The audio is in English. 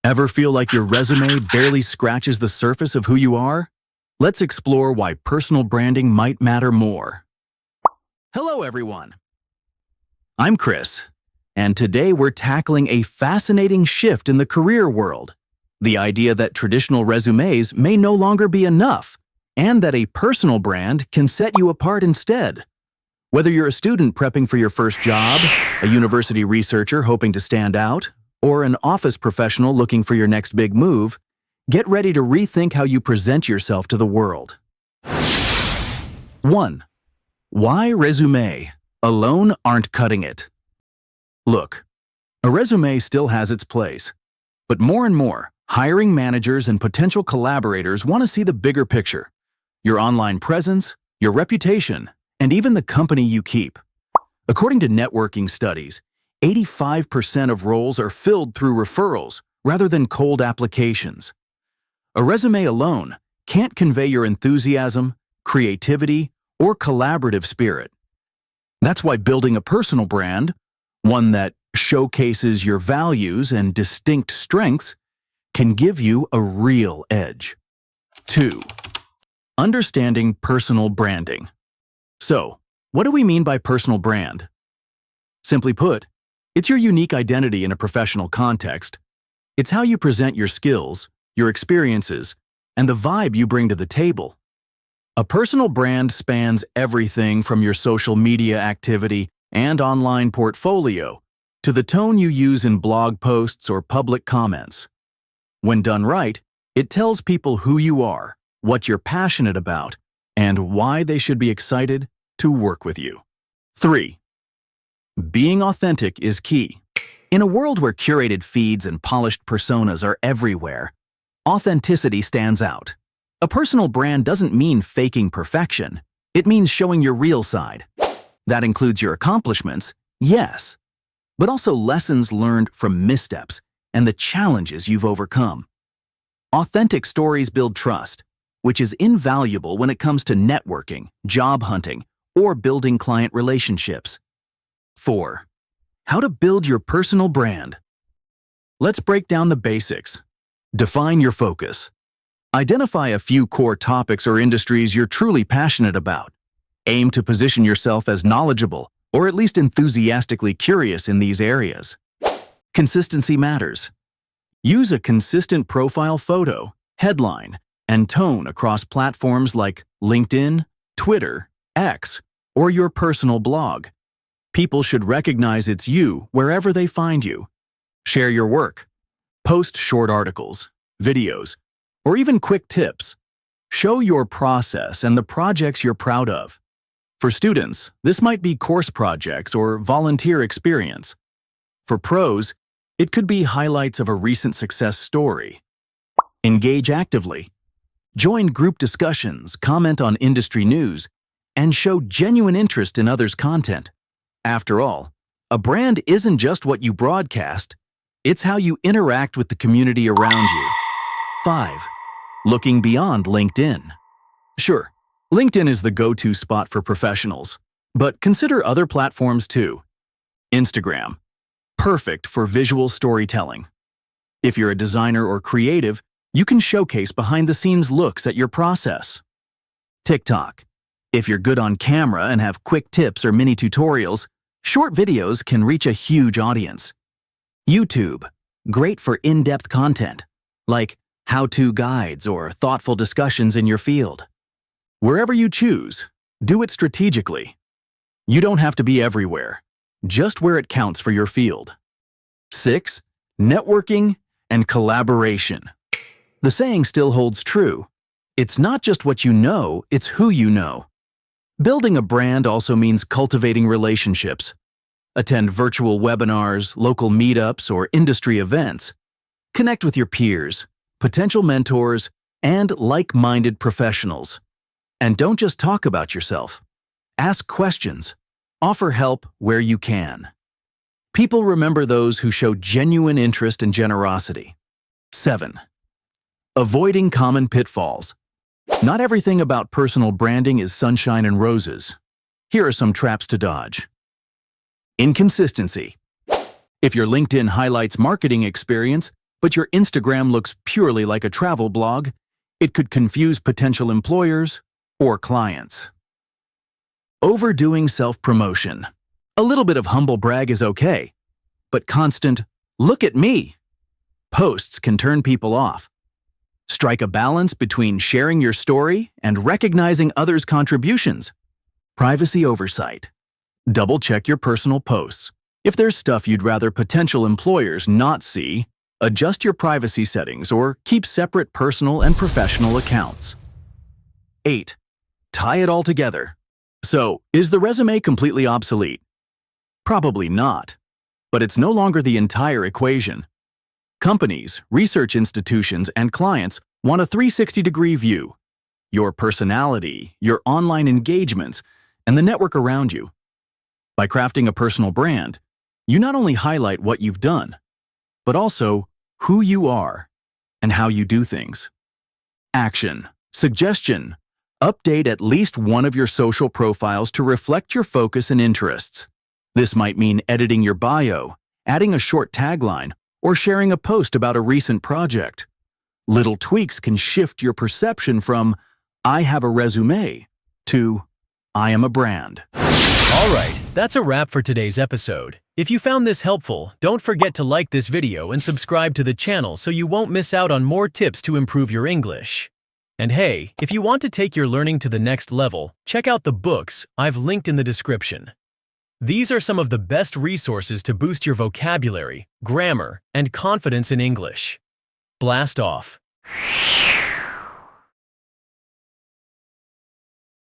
Ever feel like your resume barely scratches the surface of who you are? Let's explore why personal branding might matter more. Hello, everyone. I'm Chris, and today we're tackling a fascinating shift in the career world. The idea that traditional resumes may no longer be enough, and that a personal brand can set you apart instead. Whether you're a student prepping for your first job, a university researcher hoping to stand out, or an office professional looking for your next big move, get ready to rethink how you present yourself to the world. 1. Why resume alone aren't cutting it? Look, a resume still has its place, but more and more, hiring managers and potential collaborators want to see the bigger picture: your online presence, your reputation, and even the company you keep. According to networking studies, 85% of roles are filled through referrals rather than cold applications. A resume alone can't convey your enthusiasm, creativity, or collaborative spirit. That's why building a personal brand, one that showcases your values and distinct strengths, can give you a real edge. 2. Understanding personal branding. So, what do we mean by personal brand? Simply put, it's your unique identity in a professional context. It's how you present your skills, your experiences, and the vibe you bring to the table. A personal brand spans everything from your social media activity and online portfolio to the tone you use in blog posts or public comments. When done right, it tells people who you are, what you're passionate about, and why they should be excited to work with you. 3. Being authentic is key. In a world where curated feeds and polished personas are everywhere, authenticity stands out. A personal brand doesn't mean faking perfection. It means showing your real side. That includes your accomplishments, yes, but also lessons learned from missteps and the challenges you've overcome. Authentic stories build trust, which is invaluable when it comes to networking, job hunting, or building client relationships. 4. How to build your personal brand. Let's break down the basics. Define your focus. Identify a few core topics or industries you're truly passionate about. Aim to position yourself as knowledgeable, or at least enthusiastically curious in these areas. Consistency matters. Use a consistent profile photo, headline, and tone across platforms like LinkedIn, Twitter, X, or your personal blog. People should recognize it's you wherever they find you. Share your work. Post short articles, videos, or even quick tips. Show your process and the projects you're proud of. For students, this might be course projects or volunteer experience. For pros, it could be highlights of a recent success story. Engage actively. Join group discussions, comment on industry news, and show genuine interest in others' content. After all, a brand isn't just what you broadcast, it's how you interact with the community around you. 5. Looking beyond LinkedIn. Sure, LinkedIn is the go-to spot for professionals, but consider other platforms too. Instagram, perfect for visual storytelling. If you're a designer or creative, you can showcase behind-the-scenes looks at your process. TikTok. If you're good on camera and have quick tips or mini tutorials, short videos can reach a huge audience. YouTube. Great for in-depth content, like how-to guides or thoughtful discussions in your field. Wherever you choose, do it strategically. You don't have to be everywhere, just where it counts for your field. 6. Networking and collaboration. The saying still holds true. It's not just what you know, it's who you know. Building a brand also means cultivating relationships. Attend virtual webinars, local meetups, or industry events. Connect with your peers, potential mentors, and like-minded professionals. And don't just talk about yourself. Ask questions. Offer help where you can. People remember those who show genuine interest and generosity. 7. Avoiding common pitfalls. Not everything about personal branding is sunshine and roses. Here are some traps to dodge. Inconsistency. If your LinkedIn highlights marketing experience, but your Instagram looks purely like a travel blog, it could confuse potential employers or clients. Overdoing self-promotion. A little bit of humble brag is okay, but constant, "Look at me," posts can turn people off. Strike a balance between sharing your story and recognizing others' contributions. Privacy oversight. Double-check your personal posts. If there's stuff you'd rather potential employers not see, adjust your privacy settings or keep separate personal and professional accounts. 8. Tie it all together. So, is the resume completely obsolete? Probably not, but it's no longer the entire equation. Companies, research institutions, and clients want a 360-degree view. Your personality, your online engagements, and the network around you. By crafting a personal brand, you not only highlight what you've done, but also who you are and how you do things. Action. Suggestion. Update at least one of your social profiles to reflect your focus and interests. This might mean editing your bio, adding a short tagline, or sharing a post about a recent project. Little tweaks can shift your perception from "I have a resume" to "I am a brand." Alright, that's a wrap for today's episode. If you found this helpful, don't forget to like this video and subscribe to the channel so you won't miss out on more tips to improve your English. And hey, if you want to take your learning to the next level, check out the books I've linked in the description. These are some of the best resources to boost your vocabulary, grammar, and confidence in English. Blast off!